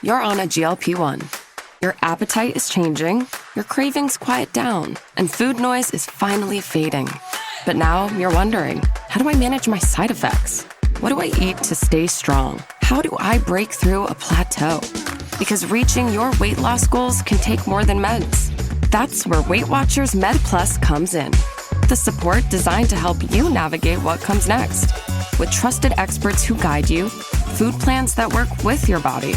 You're on a GLP-1. Your appetite is changing, your cravings quiet down, and food noise is finally fading. But now you're wondering, how do I manage my side effects? What do I eat to stay strong? How do I break through a plateau? Because reaching your weight loss goals can take more than meds. That's where Weight Watchers Med Plus comes in. The support designed to help you navigate what comes next. With trusted experts who guide you, food plans that work with your body,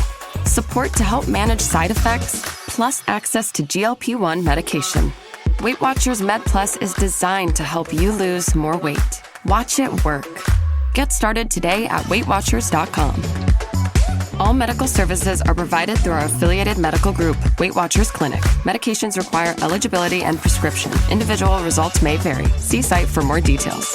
support to help manage side effects, plus access to GLP-1 medication. Weight Watchers Med Plus is designed to help you lose more weight. Watch it work. Get started today at WeightWatchers.com. All medical services are provided through our affiliated medical group, Weight Watchers Clinic. Medications require eligibility and prescription. Individual results may vary. See site for more details.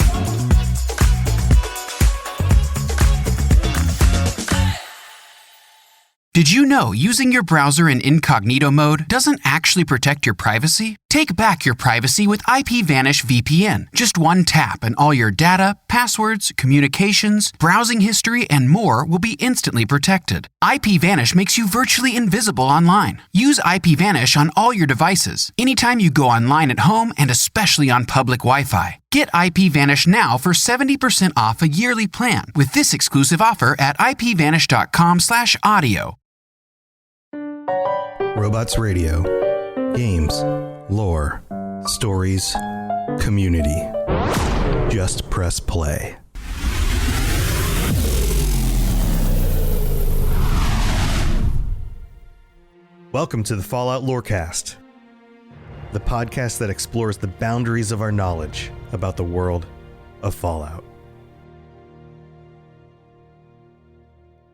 Did you know using your browser in incognito mode doesn't actually protect your privacy? Take back your privacy with IPVanish VPN. Just one tap and all your data, passwords, communications, browsing history, and more will be instantly protected. IPVanish makes you virtually invisible online. Use IPVanish on all your devices, anytime you go online at home and especially on public Wi-Fi. Get IPVanish now for 70% off a yearly plan with this exclusive offer at ipvanish.com/audio. Robots Radio. Games, lore, stories, community. Just press play. Welcome to the Fallout Lorecast, the podcast that explores the boundaries of our knowledge about the world of Fallout.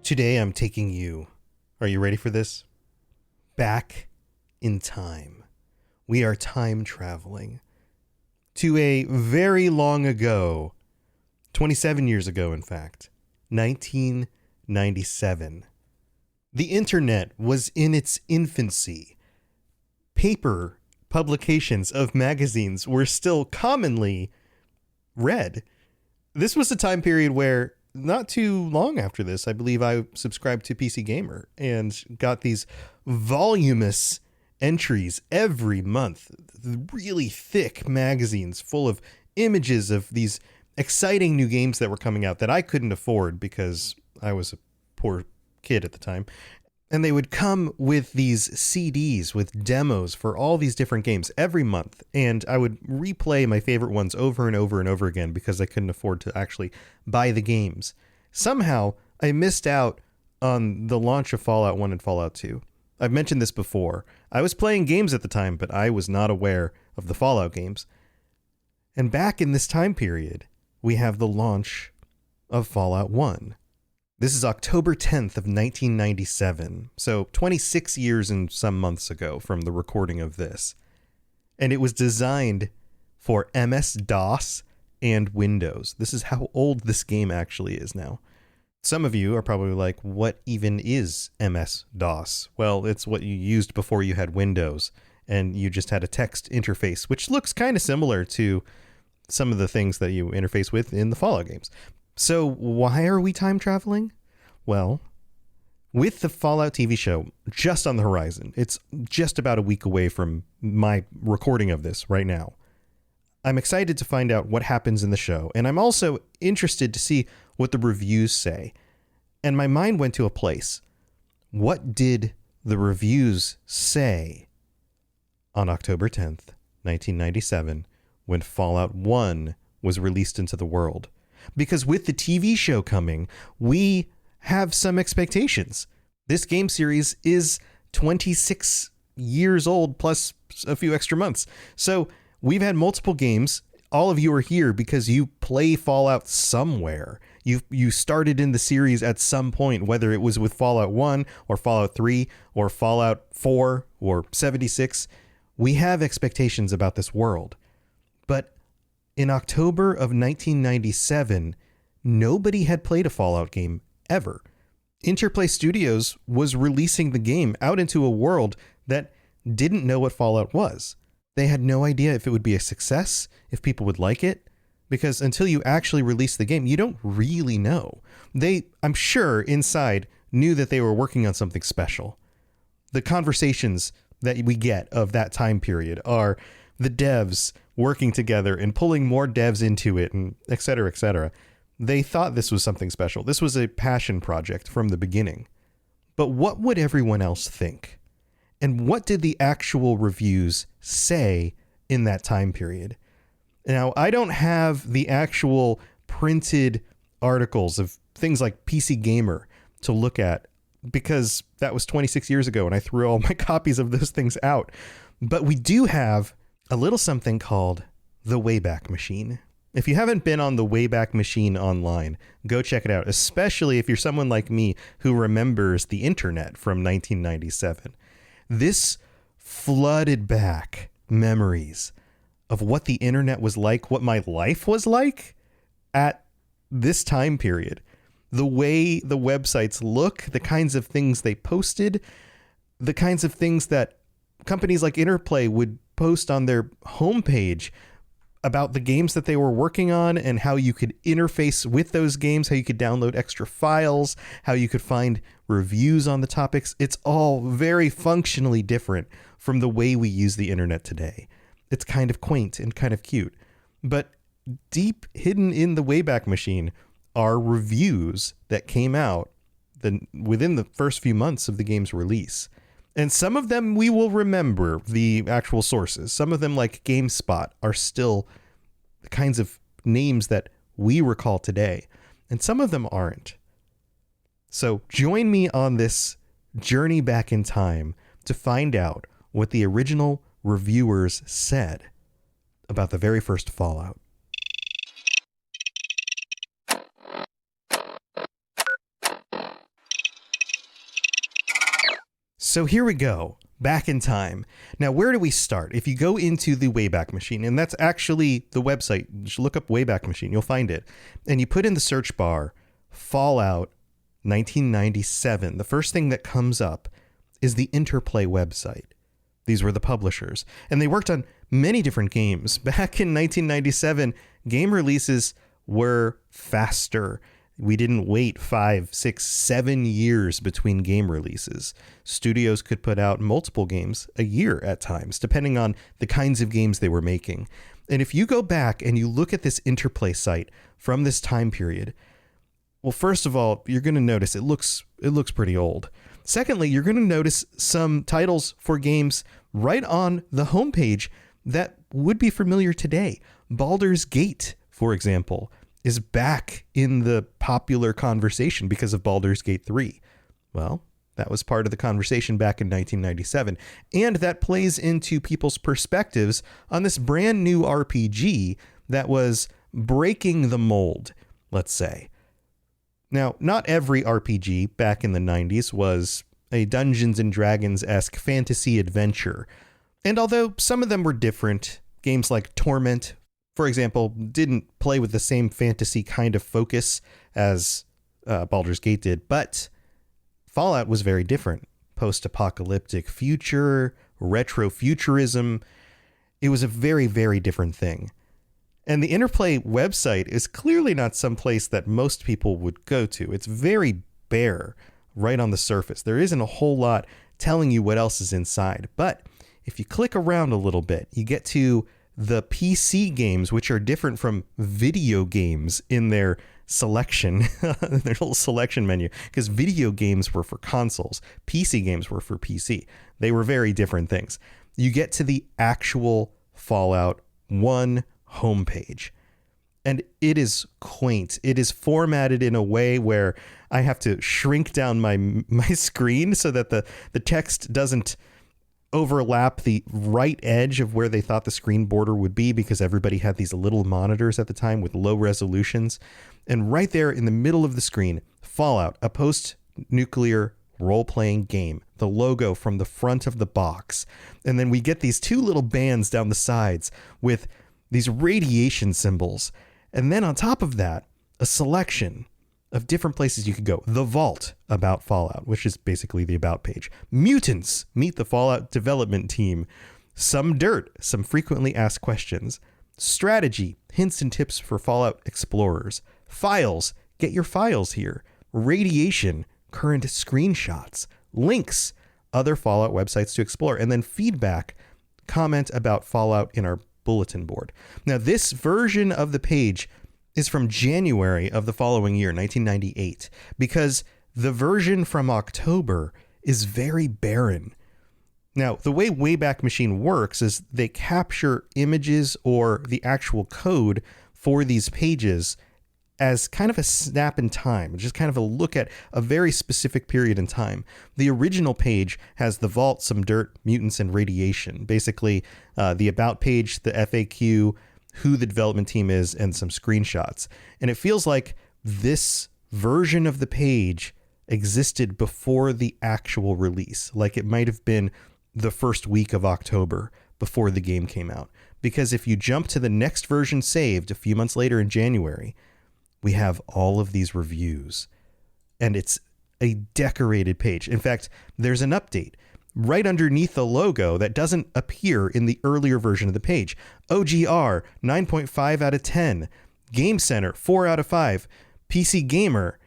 Today I'm taking you, are you ready for this? Back in time. We are time traveling to a very long ago, 27 years ago, in fact, 1997. The internet was in its infancy. Paper publications of magazines were still commonly read. This was a time period where not too long after this, I believe I subscribed to PC Gamer and got these voluminous entries every month, really thick magazines full of images of these exciting new games that were coming out that I couldn't afford because I was a poor kid at the time. And they would come with these CDs with demos for all these different games every month. And I would replay my favorite ones over and over and over again because I couldn't afford to actually buy the games. Somehow, I missed out on the launch of Fallout 1 and Fallout 2. I've mentioned this before. I was playing games at the time, but I was not aware of the Fallout games. And back in this time period, we have the launch of Fallout 1. This is October 10th of 1997, so 26 years and some months ago from the recording of this. And it was designed for MS-DOS and Windows. This is how old this game actually is now. Some of you are probably like, what even is MS-DOS? Well, it's what you used before you had Windows, and you just had a text interface, which looks kind of similar to some of the things that you interface with in the Fallout games. So why are we time traveling? Well, with the Fallout TV show just on the horizon, it's just about a week away from my recording of this right now. I'm excited to find out what happens in the show, and I'm also interested to see what the reviews say. And my mind went to a place. What did the reviews say on October 10th, 1997, when Fallout 1 was released into the world? Because with the TV show coming, we have some expectations. This game series is 26 years old plus a few extra months. So we've had multiple games. All of you are here because you play Fallout somewhere. You started in the series at some point, whether it was with Fallout 1 or Fallout 3 or Fallout 4 or 76. We have expectations about this world. But in October of 1997, nobody had played a Fallout game ever. Interplay Studios was releasing the game out into a world that didn't know what Fallout was. They had no idea if it would be a success, if people would like it, because until you actually release the game, you don't really know. They, I'm sure, inside knew that they were working on something special. The conversations that we get of that time period are the devs working together and pulling more devs into it, and et cetera, et cetera. They thought this was something special. This was a passion project from the beginning. But what would everyone else think? And what did the actual reviews say in that time period? Now, I don't have the actual printed articles of things like PC Gamer to look at, because that was 26 years ago and I threw all my copies of those things out. But we do have a little something called the Wayback Machine. If you haven't been on the Wayback Machine online, go check it out, especially if you're someone like me who remembers the internet from 1997. This flooded back memories of what the internet was like, what my life was like at this time period. The way the websites look, the kinds of things they posted, the kinds of things that companies like Interplay would post on their homepage about the games that they were working on and how you could interface with those games, how you could download extra files, how you could find reviews on the topics. It's all very functionally different from the way we use the internet today. It's kind of quaint and kind of cute. But deep hidden in the Wayback Machine are reviews that came out within the first few months of the game's release. And some of them we will remember the actual sources. Some of them, like GameSpot, are still the kinds of names that we recall today. And some of them aren't. So join me on this journey back in time to find out what the original reviewers said about the very first Fallout. So here we go, back in time. Now, where do we start? If you go into the Wayback Machine, and that's actually the website, just look up Wayback Machine, you'll find it. And you put in the search bar, Fallout 1997. The first thing that comes up is the Interplay website. These were the publishers. And they worked on many different games. Back in 1997, game releases were faster. We didn't wait 5, 6, 7 years between game releases. Studios could put out multiple games a year at times, depending on the kinds of games they were making. And if you go back and you look at this Interplay site from this time period, well, first of all, you're going to notice it looks pretty old. Secondly, you're going to notice some titles for games right on the homepage that would be familiar today. Baldur's Gate, for example, is back in the popular conversation because of Baldur's Gate 3. Well, that was part of the conversation back in 1997. And that plays into people's perspectives on this brand new RPG that was breaking the mold, let's say. Now, not every RPG back in the 90s was a Dungeons and Dragons-esque fantasy adventure. And although some of them were different, games like Torment, for example, didn't play with the same fantasy kind of focus as Baldur's Gate did, but Fallout was very different. Post-apocalyptic future, retrofuturism. It was a very, very different thing. And the Interplay website is clearly not some place that most people would go to. It's very bare right on the surface. There isn't a whole lot telling you what else is inside. But if you click around a little bit, you get to the PC games, which are different from video games in their selection, their little selection menu, because video games were for consoles. PC games were for PC. They were very different things. You get to the actual Fallout 1 homepage, and it is quaint. It is formatted in a way where I have to shrink down my screen so that the text doesn't overlap the right edge of where they thought the screen border would be, because everybody had these little monitors at the time with low resolutions. And right there in the middle of the screen, Fallout, a post-nuclear role-playing game, the logo from the front of the box. And then we get these two little bands down the sides with these radiation symbols. And then on top of that, a selection of different places you could go. The Vault, about Fallout, which is basically the About page. Mutants, meet the Fallout development team. Some Dirt, some frequently asked questions. Strategy, hints and tips for Fallout explorers. Files, get your files here. Radiation, current screenshots, links, other Fallout websites to explore, and then feedback, comment about Fallout in our bulletin board. Now, this version of the page is from January of the following year, 1998, because the version from October is very barren. Now, the way Wayback Machine works is they capture images or the actual code for these pages as kind of a snap in time, just kind of a look at a very specific period in time. The original page has the vault, some dirt, mutants, and radiation. Basically, the about page, the FAQ, who the development team is, and some screenshots. And it feels like this version of the page existed before the actual release. Like it might have been the first week of October before the game came out. Because if you jump to the next version saved a few months later in January, we have all of these reviews, and it's a decorated page. In fact, there's an update right underneath the logo that doesn't appear in the earlier version of the page. OGR, 9.5 out of 10. Game Center, 4 out of 5. PC Gamer,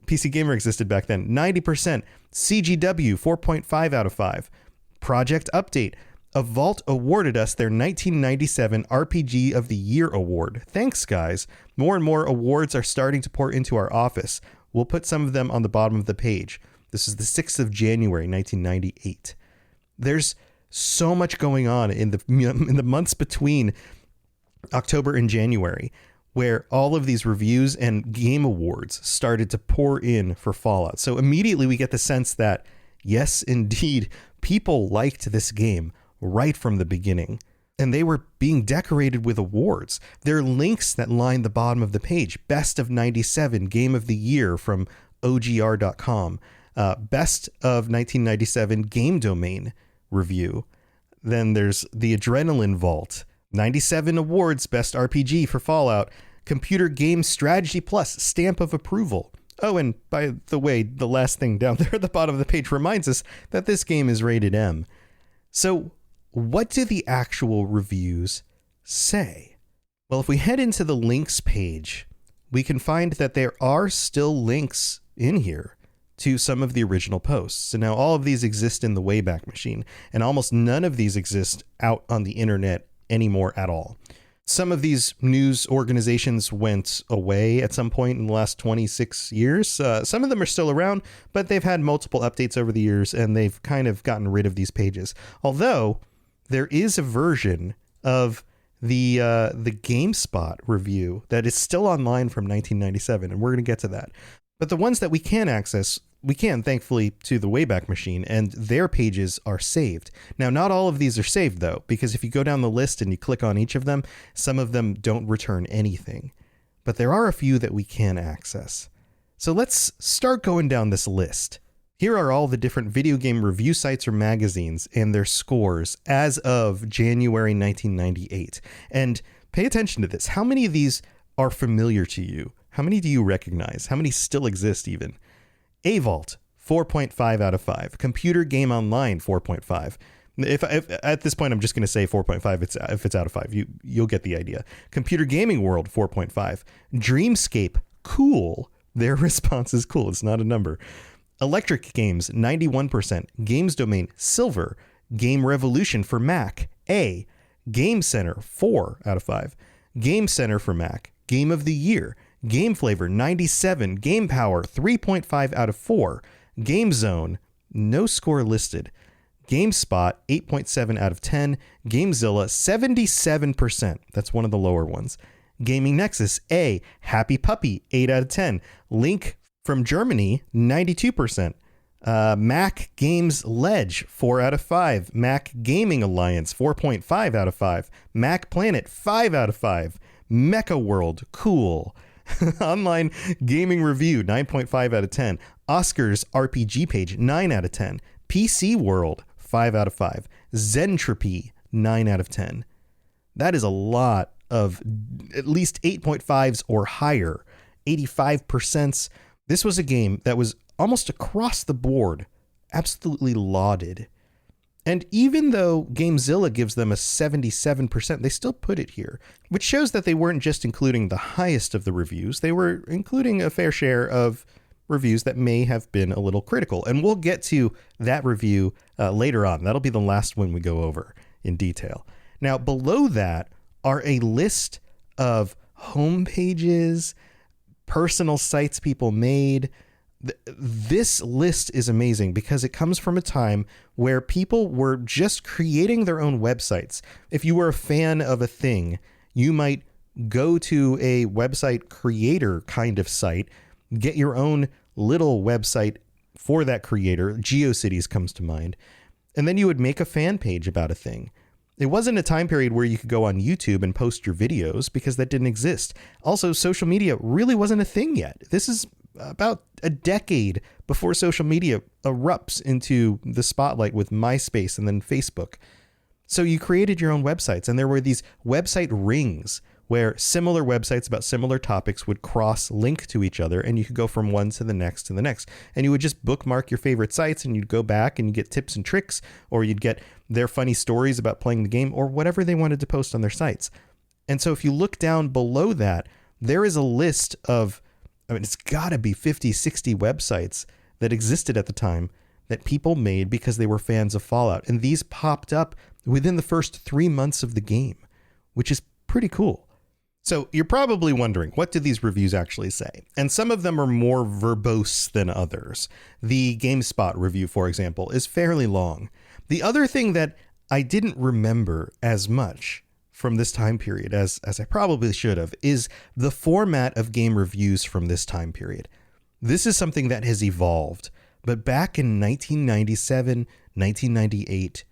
PC Gamer existed back then, 90%. CGW, 4.5 out of 5. Project Update, a Vault awarded us their 1997 RPG of the Year award. Thanks, guys. More and more awards are starting to pour into our office. We'll put some of them on the bottom of the page. This is the 6th of January, 1998. There's so much going on in the months between October and January, where all of these reviews and game awards started to pour in for Fallout. So immediately we get the sense that, yes, indeed, people liked this game right from the beginning, and they were being decorated with awards. There are links that line the bottom of the page. Best of 97 Game of the Year from OGR.com. Best of 1997 Game Domain review. Then there's the Adrenaline Vault. 97 awards, Best RPG for Fallout. Computer Game Strategy Plus, stamp of approval. Oh, and by the way, the last thing down there at the bottom of the page reminds us that this game is rated M. So what do the actual reviews say? Well, if we head into the links page, we can find that there are still links in here to some of the original posts. So now all of these exist in the Wayback Machine, and almost none of these exist out on the internet anymore at all. Some of these news organizations went away at some point in the last 26 years. Some of them are still around, but they've had multiple updates over the years, and they've kind of gotten rid of these pages. Although there is a version of the GameSpot review that is still online from 1997, and we're going to get to that. But the ones that we can access, we can, thankfully, to the Wayback Machine, and their pages are saved. Now, not all of these are saved, though, because if you go down the list and you click on each of them, some of them don't return anything. But there are a few that we can access. So let's start going down this list. Here are all the different video game review sites or magazines and their scores as of January 1998. And pay attention to this. How many of these are familiar to you? How many do you recognize? How many still exist even? A-Vault, 4.5 out of 5. Computer Game Online, 4.5. If at this point, I'm just going to say 4.5 if it's out of 5. You'll get the idea. Computer Gaming World, 4.5. Dreamscape, cool. Their response is cool. It's not a number. Electric Games, 91%. Games Domain, silver. Game Revolution for Mac, A. Game Center, 4 out of 5. Game Center for Mac, Game of the Year. Game Flavor, 97. Game Power, 3.5 out of 4. Game Zone, no score listed. GameSpot, 8.7 out of 10. GameZilla, 77%. That's one of the lower ones. Gaming Nexus, A. Happy Puppy, 8 out of 10. Link from Germany, 92%. Mac Games Ledge, 4 out of 5. Mac Gaming Alliance, 4.5 out of 5. Mac Planet, 5 out of 5. Mecha World, cool. Online Gaming Review, 9.5 out of 10. Oscars RPG Page, 9 out of 10. PC World, 5 out of 5. Zentropy, 9 out of 10. That is a lot of at least 8.5s or higher. 85%. This was a game that was almost across the board absolutely lauded. And even though GameZilla gives them a 77%, they still put it here, which shows that they weren't just including the highest of the reviews. They were including a fair share of reviews that may have been a little critical. And we'll get to that review later on. That'll be the last one we go over in detail. Now, below that are a list of home pages, personal sites people made. This list is amazing because it comes from a time where people were just creating their own websites. If you were a fan of a thing, you might go to a website creator kind of site, get your own little website for that creator. GeoCities comes to mind. And then you would make a fan page about a thing. It wasn't a time period where you could go on YouTube and post your videos because that didn't exist. Also, social media really wasn't a thing yet. This is about a decade before social media erupts into the spotlight with MySpace and then Facebook. So you created your own websites, and there were these website rings where similar websites about similar topics would cross-link to each other, and you could go from one to the next to the next. And you would just bookmark your favorite sites, and you'd go back and you get tips and tricks, or you'd get their funny stories about playing the game, or whatever they wanted to post on their sites. And so if you look down below that, there is a list of, it's got to be 50, 60 websites that existed at the time that people made because they were fans of Fallout. And these popped up within the first 3 months of the game, which is pretty cool. So you're probably wondering, what do these reviews actually say? And some of them are more verbose than others. The GameSpot review, for example, is fairly long. The other thing that I didn't remember as much from this time period as I probably should have is the format of game reviews from this time period. This is something that has evolved. But back in 1997, 1998,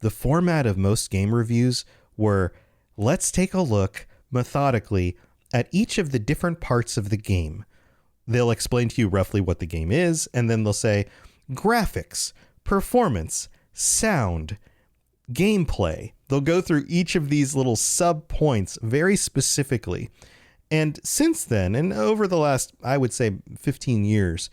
the format of most game reviews were, let's take a look methodically at each of the different parts of the game. They'll explain to you roughly what the game is, and then they'll say graphics, performance, sound, gameplay. They'll go through each of these little sub points very specifically. And since then, and over the last, I would say 15 years,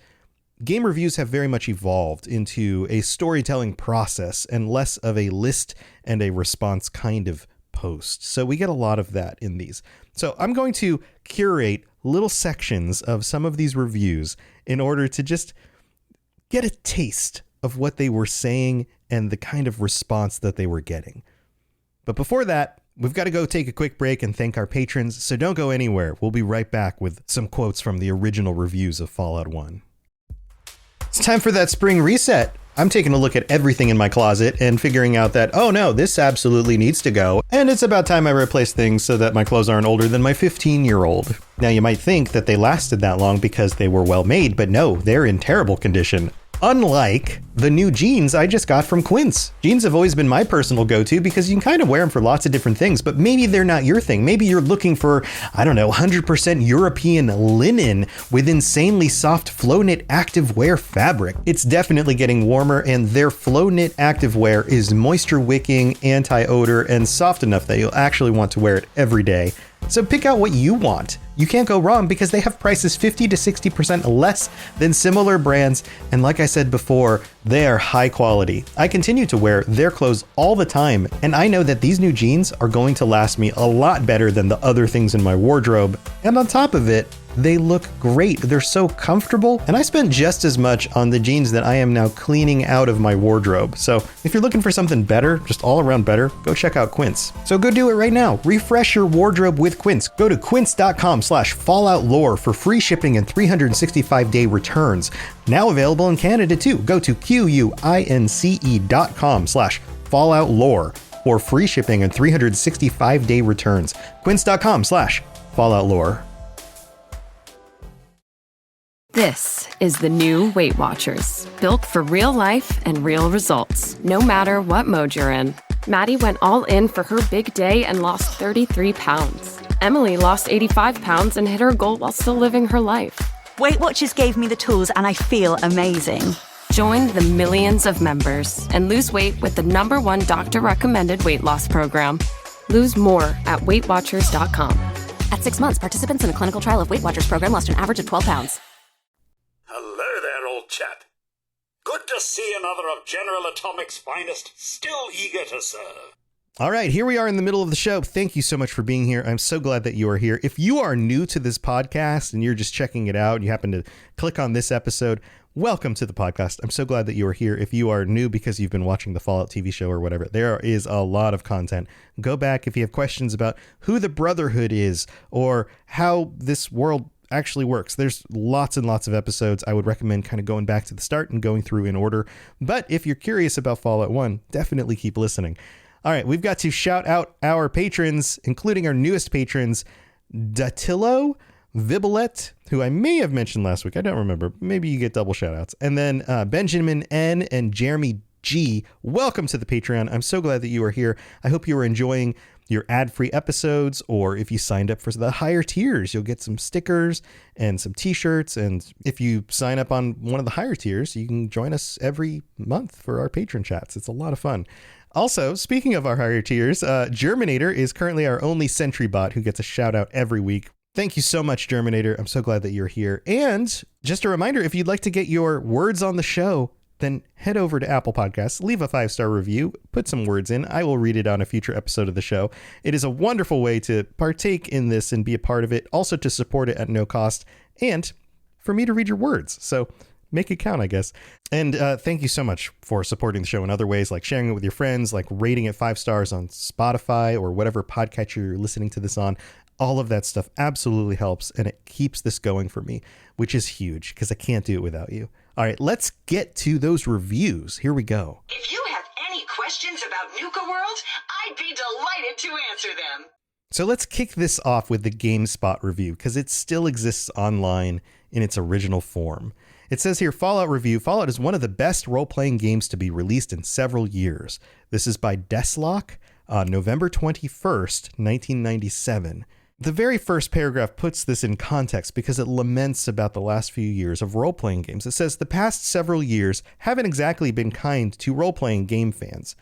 game reviews have very much evolved into a storytelling process and less of a list and a response kind of post. So we get a lot of that in these. So I'm going to curate little sections of some of these reviews in order to just get a taste of what they were saying and the kind of response that they were getting. But before that, we've got to go take a quick break and thank our patrons, so don't go anywhere. We'll be right back with some quotes from the original reviews of Fallout 1. It's time for that spring reset. I'm taking a look at everything in my closet and figuring out that, oh no, this absolutely needs to go. And it's about time I replace things so that my clothes aren't older than my 15-year-old. Now you might think that they lasted that long because they were well made, but no, they're in terrible condition. Unlike the new jeans I just got from Quince. Jeans have always been my personal go-to because you can kind of wear them for lots of different things, but maybe they're not your thing. Maybe you're looking for, 100% European linen with insanely soft flow-knit activewear fabric. It's definitely getting warmer, and their flow-knit activewear is moisture-wicking, anti-odor, and soft enough that you'll actually want to wear it every day. So pick out what you want. You can't go wrong because they have prices 50 to 60% less than similar brands. And like I said before, they are high quality. I continue to wear their clothes all the time, and I know that these new jeans are going to last me a lot better than the other things in my wardrobe. And on top of it, they look great. They're so comfortable, and I spent just as much on the jeans that I am now cleaning out of my wardrobe. So if you're looking for something better, just all around better, go check out Quince. So go do it right now. Refresh your wardrobe with Quince. Go to quince.com/falloutlore for free shipping and 365-day returns. Now available in Canada too. Go to quince.com/falloutlore for free shipping and 365-day returns. Quince.com/falloutlore. This is the new Weight Watchers, built for real life and real results, no matter what mode you're in. Maddie went all in for her big day and lost 33 pounds. Emily lost 85 pounds and hit her goal while still living her life. Weight Watchers gave me the tools and I feel amazing. Join the millions of members and lose weight with the #1 doctor-recommended weight loss program. Lose more at WeightWatchers.com. At 6 months, participants in a clinical trial of Weight Watchers program lost an average of 12 pounds. Hello there, old chap. Good to see another of General Atomic's finest still eager to serve. All right, here we are in the middle of the show. Thank you so much for being here. I'm so glad that you are here. If you are new to this podcast and you're just checking it out and you happen to click on this episode, welcome to the podcast. I'm so glad that you are here. If you are new because you've been watching the Fallout TV show or whatever, there is a lot of content. Go back if you have questions about who the Brotherhood is or how this world actually works. There's lots and lots of episodes. I would recommend kind of going back to the start and going through in order. But if you're curious about Fallout 1, definitely keep listening. All right, we've got to shout out our patrons, including our newest patrons, Datillo, Vibolet, who I may have mentioned last week. I don't remember. Maybe you get double shout outs. And then Benjamin N. and Jeremy G. Welcome to the Patreon. I'm so glad that you are here. I hope you are enjoying your ad-free episodes, or if you signed up for the higher tiers, you'll get some stickers and some t-shirts. And if you sign up on one of the higher tiers, you can join us every month for our patron chats. It's a lot of fun. Also, speaking of our higher tiers, Germinator is currently our only Sentry bot who gets a shout out every week. Thank you so much, Germinator. I'm so glad that you're here. And just a reminder, if you'd like to get your words on the show, then head over to Apple Podcasts, leave a 5-star review, put some words in. I will read it on a future episode of the show. It is a wonderful way to partake in this and be a part of it, also to support it at no cost, and for me to read your words. So make it count, I guess. And thank you so much for supporting the show in other ways, like sharing it with your friends, like rating it 5 stars on Spotify or whatever podcatcher you're listening to this on. All of that stuff absolutely helps, and it keeps this going for me, which is huge because I can't do it without you. All right, let's get to those reviews. Here we go. If you have any questions about Nuka World, I'd be delighted to answer them. So let's kick this off with the GameSpot review because it still exists online in its original form. It says here, Fallout review, Fallout is one of the best role-playing games to be released in several years. This is by Deslock on November 21st, 1997. The very first paragraph puts this in context because it laments about the last few years of role-playing games. It says, the past several years haven't exactly been kind to role-playing game fans.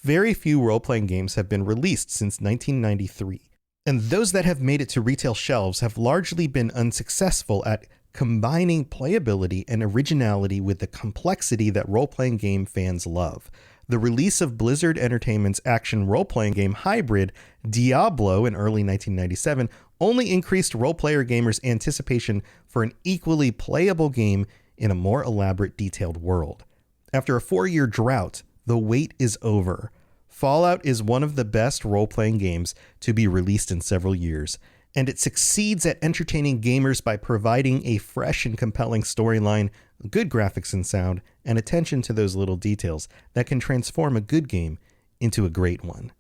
Very few role-playing games have been released since 1993. And those that have made it to retail shelves have largely been unsuccessful at combining playability and originality with the complexity that role-playing game fans love. The release of Blizzard Entertainment's action role-playing game hybrid, Diablo, in early 1997, only increased role-player gamers' anticipation for an equally playable game in a more elaborate, detailed world. After a 4-year drought, the wait is over. Fallout is one of the best role-playing games to be released in several years, and it succeeds at entertaining gamers by providing a fresh and compelling storyline, good graphics and sound, and attention to those little details that can transform a good game into a great one.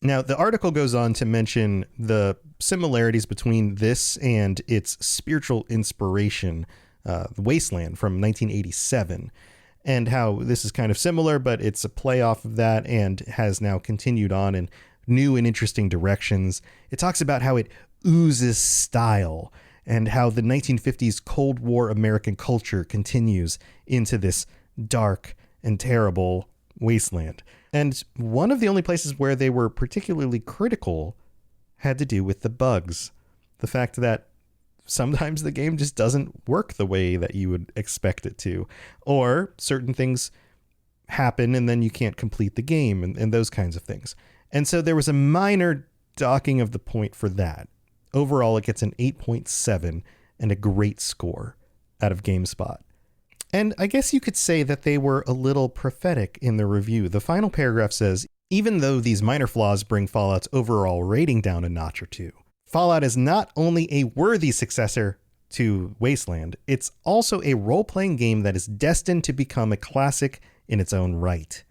Now, the article goes on to mention the similarities between this and its spiritual inspiration, Wasteland from 1987, and how this is kind of similar, but it's a play off of that and has now continued on in new and interesting directions. It talks about how it oozes style and how the 1950s Cold War American culture continues into this dark and terrible wasteland. And one of the only places where they were particularly critical had to do with the bugs. The fact that sometimes the game just doesn't work the way that you would expect it to, or certain things happen and then you can't complete the game and those kinds of things. And so there was a minor docking of the point for that. Overall, it gets an 8.7 and a great score out of GameSpot. And I guess you could say that they were a little prophetic in the review. The final paragraph says, even though these minor flaws bring Fallout's overall rating down a notch or two, Fallout is not only a worthy successor to Wasteland, it's also a role-playing game that is destined to become a classic in its own right.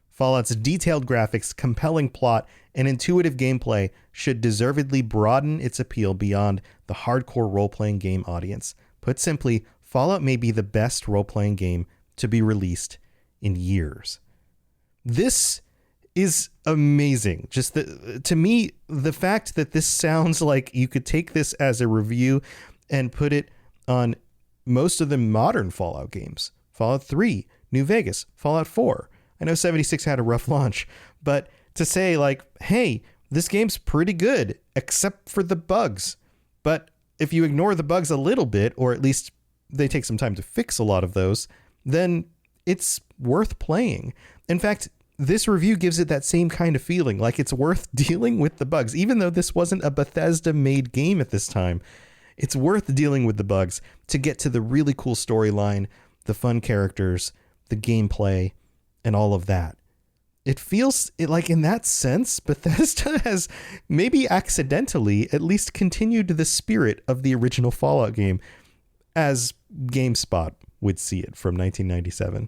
Fallout's detailed graphics, compelling plot, and intuitive gameplay should deservedly broaden its appeal beyond the hardcore role-playing game audience. Put simply, Fallout may be the best role-playing game to be released in years. This is amazing. Just to me, the fact that this sounds like you could take this as a review and put it on most of the modern Fallout games. Fallout 3, New Vegas, Fallout 4. I know 76 had a rough launch, but to say like, hey, this game's pretty good, except for the bugs. But if you ignore the bugs a little bit, or at least they take some time to fix a lot of those, then it's worth playing. In fact, this review gives it that same kind of feeling, like it's worth dealing with the bugs. Even though this wasn't a Bethesda-made game at this time, it's worth dealing with the bugs to get to the really cool storyline, the fun characters, the gameplay, and all of that. It feels like in that sense, Bethesda has maybe accidentally at least continued the spirit of the original Fallout game as GameSpot would see it from 1997.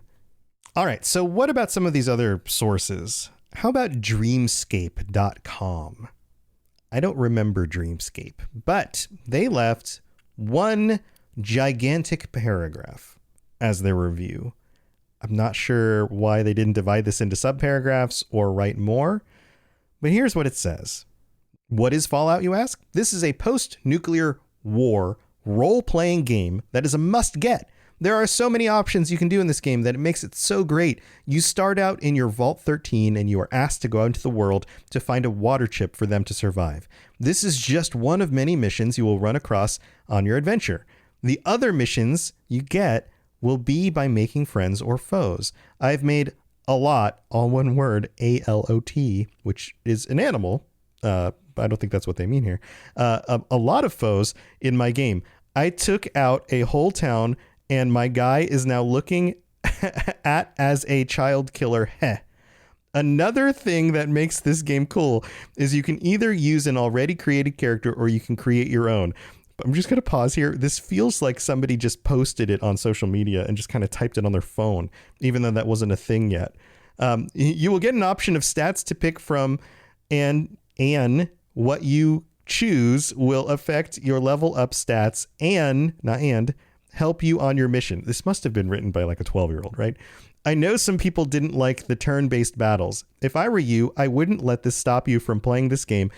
All right, so what about some of these other sources? How about Dreamscape.com? I don't remember Dreamscape, but they left one gigantic paragraph as their review. I'm not sure why they didn't divide this into subparagraphs or write more, but here's what it says. What is Fallout, you ask? This is a post-nuclear war role-playing game that is a must-get. There are so many options you can do in this game that it makes it so great. You start out in your Vault 13 and you are asked to go out into the world to find a water chip for them to survive. This is just one of many missions you will run across on your adventure. The other missions you get will be by making friends or foes. I've made a lot, all one word, A-L-O-T, which is an animal. I don't think that's what they mean here. A lot of foes in my game. I took out a whole town and my guy is now looking at as a child killer. Heh. Another thing that makes this game cool is you can either use an already created character or you can create your own. I'm just going to pause here. This feels like somebody just posted it on social media and just kind of typed it on their phone, even though that wasn't a thing yet. You will get an option of stats to pick from, and what you choose will affect your level up stats and help you on your mission. This must have been written by like a 12-year-old, right? I know some people didn't like the turn-based battles. If I were you, I wouldn't let this stop you from playing this game,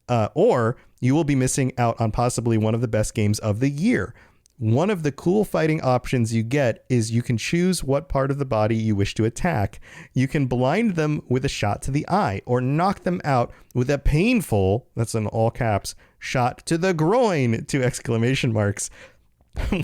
or you will be missing out on possibly one of the best games of the year. One of the cool fighting options you get is you can choose what part of the body you wish to attack. You can blind them with a shot to the eye or knock them out with a painful, that's in all caps, shot to the groin, 2 exclamation marks.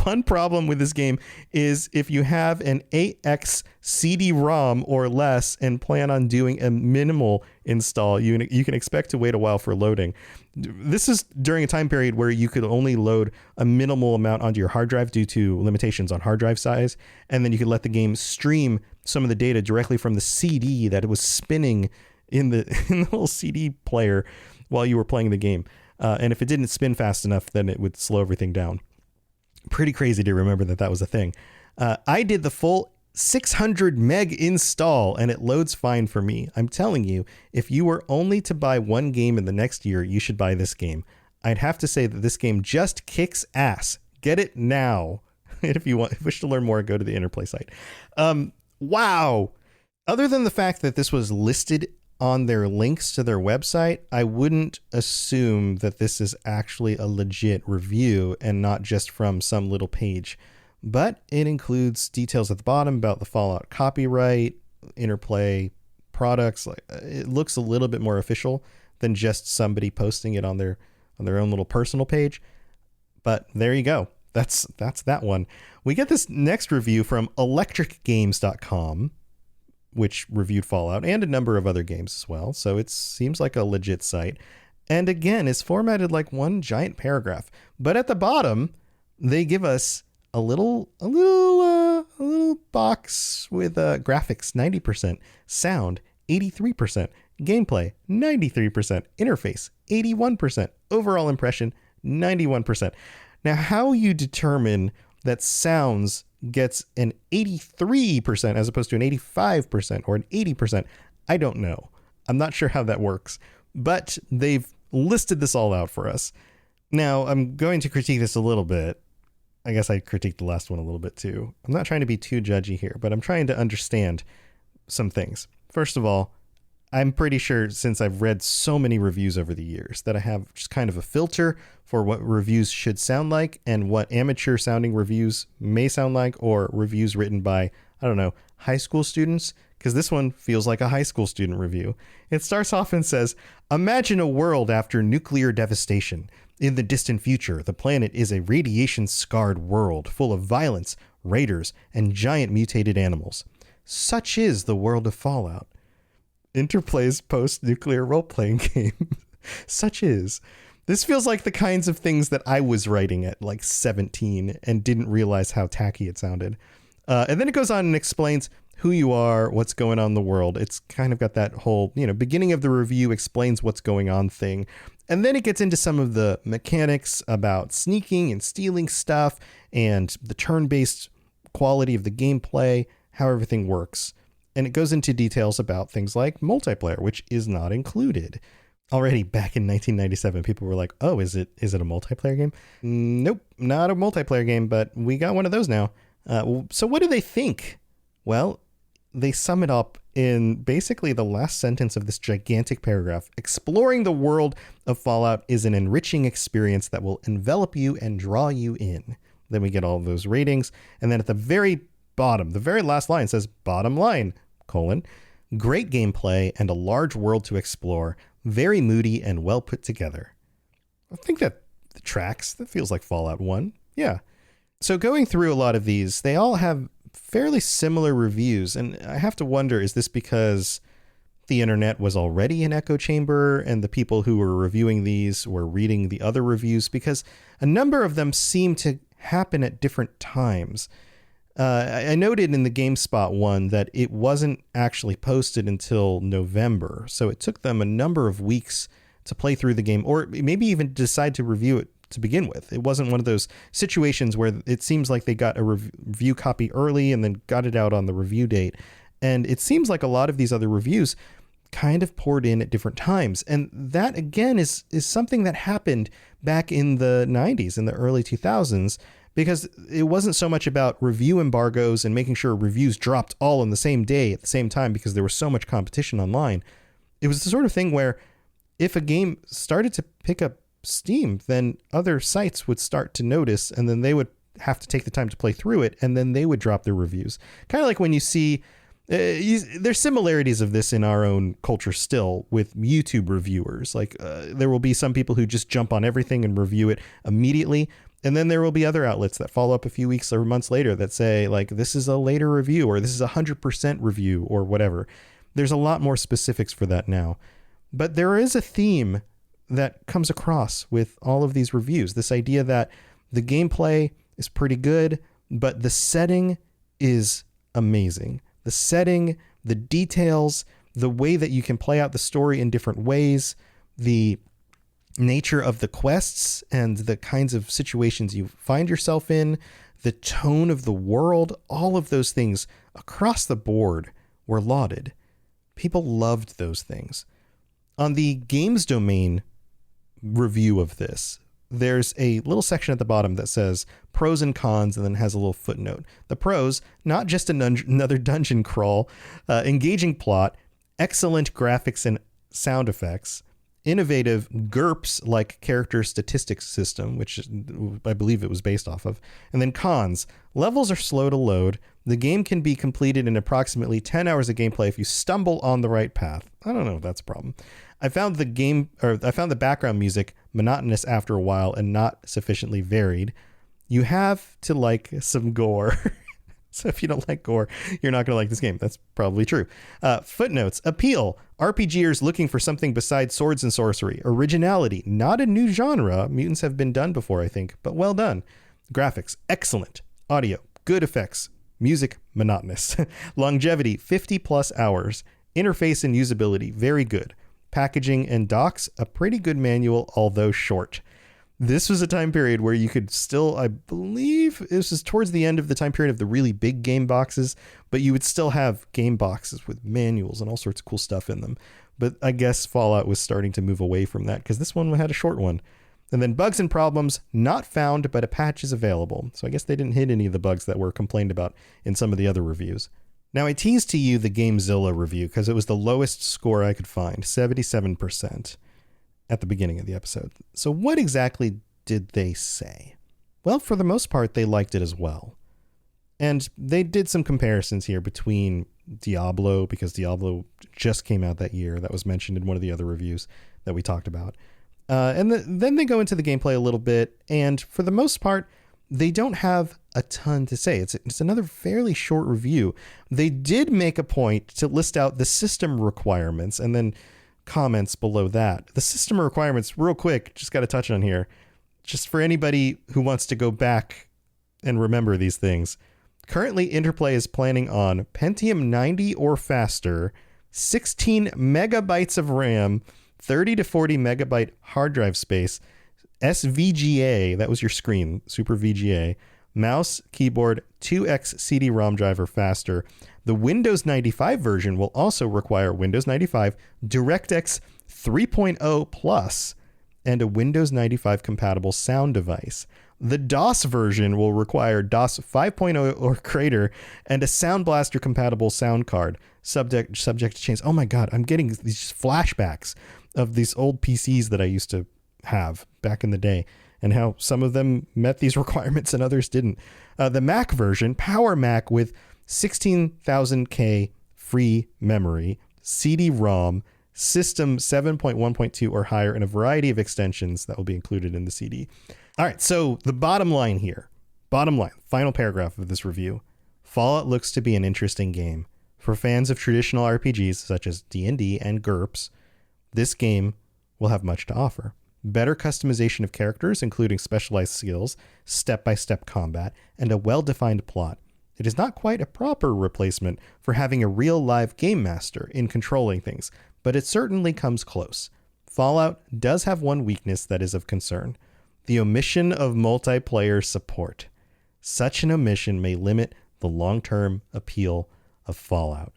One problem with this game is if you have an 8x CD-ROM or less and plan on doing a minimal install, you can expect to wait a while for loading. This is during a time period where you could only load a minimal amount onto your hard drive due to limitations on hard drive size, and then you could let the game stream some of the data directly from the CD that it was spinning in the little CD player while you were playing the game. And if it didn't spin fast enough, then it would slow everything down. Pretty crazy to remember that was a thing. I did the full 600 meg install and it loads fine for me. I'm telling you, if you were only to buy one game in the next year, you should buy this game. I'd have to say that this game just kicks ass. Get it now. If you wish to learn more, go to the Interplay site. Wow. Other than the fact that this was listed on their links to their website, I wouldn't assume that this is actually a legit review and not just from some little page. But it includes details at the bottom about the Fallout copyright, Interplay products. Like, it looks a little bit more official than just somebody posting it on their own little personal page. But there you go. That's that one. We get this next review from electricgames.com, which reviewed Fallout and a number of other games as well. So it seems like a legit site. And again, it's formatted like one giant paragraph. But at the bottom, they give us a little box with graphics 90%, sound 83%, gameplay 93%, interface 81%, overall impression 91%. Now, how you determine that sounds gets an 83% as opposed to an 85% or an 80%, I don't know. I'm not sure how that works, but they've listed this all out for us. Now, I'm going to critique this a little bit. I guess I critiqued the last one a little bit too. I'm not trying to be too judgy here, but I'm trying to understand some things. First of all, I'm pretty sure, since I've read so many reviews over the years, that I have just kind of a filter for what reviews should sound like and what amateur sounding reviews may sound like, or reviews written by, I don't know, high school students, because this one feels like a high school student review. It starts off and says, "Imagine a world after nuclear devastation. In the distant future, the planet is a radiation-scarred world full of violence, raiders, and giant mutated animals. Such is the world of Fallout. Interplay's post-nuclear role-playing game. Such is. This feels like the kinds of things that I was writing at like 17 and didn't realize how tacky it sounded. And then it goes on and explains who you are, what's going on in the world. It's kind of got that whole, beginning of the review explains what's going on thing. And then it gets into some of the mechanics about sneaking and stealing stuff and the turn-based quality of the gameplay, how everything works. And it goes into details about things like multiplayer, which is not included. Already back in 1997, people were like, oh, is it a multiplayer game? Nope, not a multiplayer game, but we got one of those now. So what do they think? Well, they sum it up in basically the last sentence of this gigantic paragraph. Exploring the world of Fallout is an enriching experience that will envelop you and draw you in. Then we get all of those ratings. And then at the very bottom, the very last line says, bottom line, : great gameplay and a large world to explore. Very moody and well put together. I think that tracks. That feels like Fallout 1. Yeah. So going through a lot of these, they all have fairly similar reviews. And I have to wonder, is this because the internet was already an echo chamber and the people who were reviewing these were reading the other reviews? Because a number of them seem to happen at different times. I noted in the GameSpot one that it wasn't actually posted until November. So it took them a number of weeks to play through the game, or maybe even decide to review it to begin with. It wasn't one of those situations where it seems like they got a review copy early and then got it out on the review date. And it seems like a lot of these other reviews kind of poured in at different times. And that, again, is something that happened back in the 90s, in the early 2000s, because it wasn't so much about review embargoes and making sure reviews dropped all on the same day at the same time because there was so much competition online. It was the sort of thing where if a game started to pick up steam, then other sites would start to notice, and then they would have to take the time to play through it, and then they would drop their reviews. Kind of like when you see, there's similarities of this in our own culture still with YouTube reviewers. Like there will be some people who just jump on everything and review it immediately. And then there will be other outlets that follow up a few weeks or months later that say, like, this is a later review, or this is 100% review, or whatever. There's a lot more specifics for that now. But there is a theme that comes across with all of these reviews. This idea that the gameplay is pretty good, but the setting is amazing. The setting, the details, the way that you can play out the story in different ways, the nature of the quests and the kinds of situations you find yourself in, the tone of the world, all of those things across the board were lauded. People loved those things. On the games domain review of this, there's a little section at the bottom that says pros and cons, and then has a little footnote. The pros: not just another dungeon crawl, engaging plot, excellent graphics and sound effects, innovative GURPS like character statistics system, which I believe it was based off of. And then cons: levels are slow to load. The game can be completed in approximately 10 hours of gameplay if you stumble on the right path. I don't know if that's a problem. I found the background music monotonous after a while and not sufficiently varied. You have to like some gore. So if you don't like gore, you're not going to like this game. That's probably true. Footnotes: appeal: RPGers looking for something besides swords and sorcery. Originality: not a new genre. Mutants have been done before, I think, but well done. Graphics: excellent. Audio: good effects. Music: monotonous. Longevity: 50 plus hours. Interface and usability: very good. Packaging and docks: a pretty good manual, although short. This was a time period where you could still, I believe, this is towards the end of the time period of the really big game boxes, but you would still have game boxes with manuals and all sorts of cool stuff in them. But I guess Fallout was starting to move away from that because this one had a short one. And then bugs and problems: not found, but a patch is available. So I guess they didn't hit any of the bugs that were complained about in some of the other reviews. Now, I teased to you the GameZilla review because it was the lowest score I could find, 77%. At the beginning of the episode. So what exactly did they say? Well, for the most part, they liked it as well. And they did some comparisons here between Diablo, because Diablo just came out that year. That was mentioned in one of the other reviews that we talked about. And then they go into the gameplay a little bit. And for the most part, they don't have a ton to say. It's another fairly short review. They did make a point to list out the system requirements and then comments below that. The system requirements, real quick, just got to touch on here. Just for anybody who wants to go back and remember these things. Currently, Interplay is planning on Pentium 90 or faster, 16 megabytes of RAM, 30 to 40 megabyte hard drive space, SVGA, that was your screen, Super VGA, mouse, keyboard, 2x CD-ROM driver faster. The Windows 95 version will also require Windows 95, DirectX 3.0 Plus, and a Windows 95 compatible sound device. The DOS version will require DOS 5.0 or greater and a Sound Blaster compatible sound card, subject to change. Oh my God, I'm getting these flashbacks of these old PCs that I used to have back in the day and how some of them met these requirements and others didn't. The Mac version, Power Mac with 16,000K free memory, CD-ROM, System 7.1.2 or higher, and a variety of extensions that will be included in the CD. All right, so the bottom line here, final paragraph of this review, Fallout looks to be an interesting game. For fans of traditional RPGs such as D&D and GURPS, this game will have much to offer. Better customization of characters, including specialized skills, step-by-step combat, and a well-defined plot. It is not quite a proper replacement for having a real live game master in controlling things, but it certainly comes close. Fallout does have one weakness that is of concern: the omission of multiplayer support. Such an omission may limit the long-term appeal of Fallout.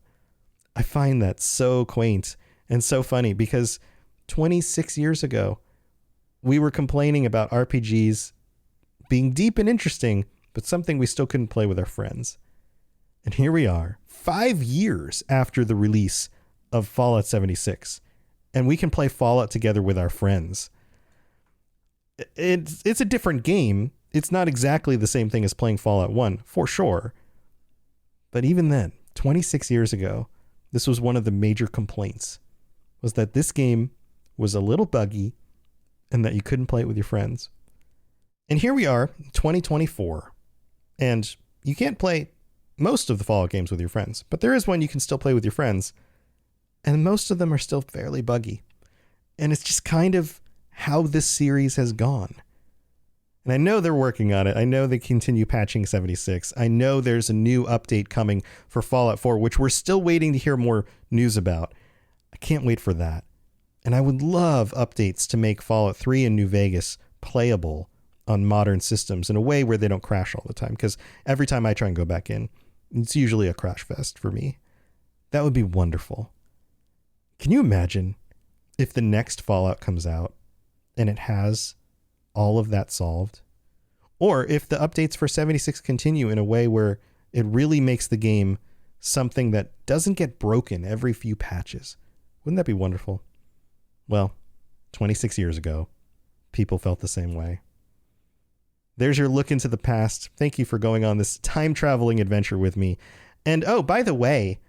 I find that so quaint and so funny because 26 years ago, we were complaining about RPGs being deep and interesting, but something we still couldn't play with our friends. And here we are, 5 years after the release of Fallout 76, and we can play Fallout together with our friends. It's a different game. It's not exactly the same thing as playing Fallout 1, for sure. But even then, 26 years ago, this was one of the major complaints, was that this game was a little buggy and that you couldn't play it with your friends. And here we are, 2024, and you can't play most of the Fallout games with your friends, but there is one you can still play with your friends, and most of them are still fairly buggy. And it's just kind of how this series has gone. And I know they're working on it. I know they continue patching 76. I know there's a new update coming for Fallout 4, which we're still waiting to hear more news about. I can't wait for that. And I would love updates to make Fallout 3 and New Vegas playable on modern systems in a way where they don't crash all the time. Because every time I try and go back in, it's usually a crash fest for me. That would be wonderful. Can you imagine if the next Fallout comes out and it has all of that solved? Or if the updates for 76 continue in a way where it really makes the game something that doesn't get broken every few patches. Wouldn't that be wonderful? Well, 26 years ago, people felt the same way. There's your look into the past. Thank you for going on this time-traveling adventure with me. And oh, by the way,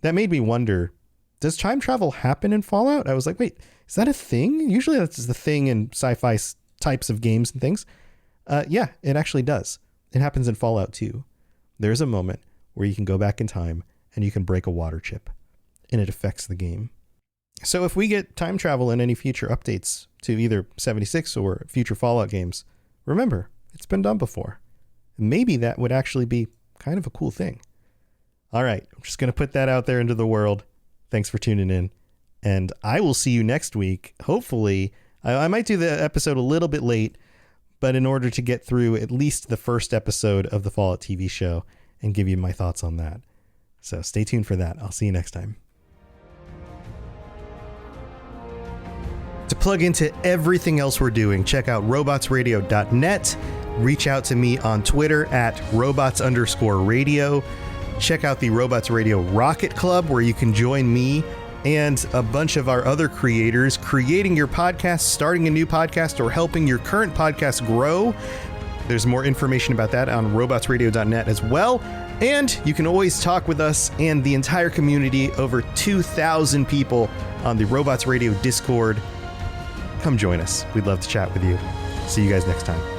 that made me wonder, does time travel happen in Fallout? I was like, wait, is that a thing? Usually that's the thing in sci-fi types of games and things. Yeah, it actually does. It happens in Fallout 2. There's a moment where you can go back in time and you can break a water chip, and it affects the game. So if we get time travel in any future updates to either 76 or future Fallout games, remember, it's been done before. Maybe that would actually be kind of a cool thing. All right, I'm just going to put that out there into the world. Thanks for tuning in. And I will see you next week. Hopefully, I might do the episode a little bit late, but in order to get through at least the first episode of the Fallout TV show and give you my thoughts on that. So stay tuned for that. I'll see you next time. To plug into everything else we're doing, check out robotsradio.net. Reach out to me on Twitter at robots_radio. Check out the Robots Radio Rocket Club, where you can join me and a bunch of our other creators creating your podcast, starting a new podcast, or helping your current podcast grow. There's more information about that on robotsradio.net as well. And you can always talk with us and the entire community, over 2,000 people on the Robots Radio Discord. Come join us. We'd love to chat with you. See you guys next time.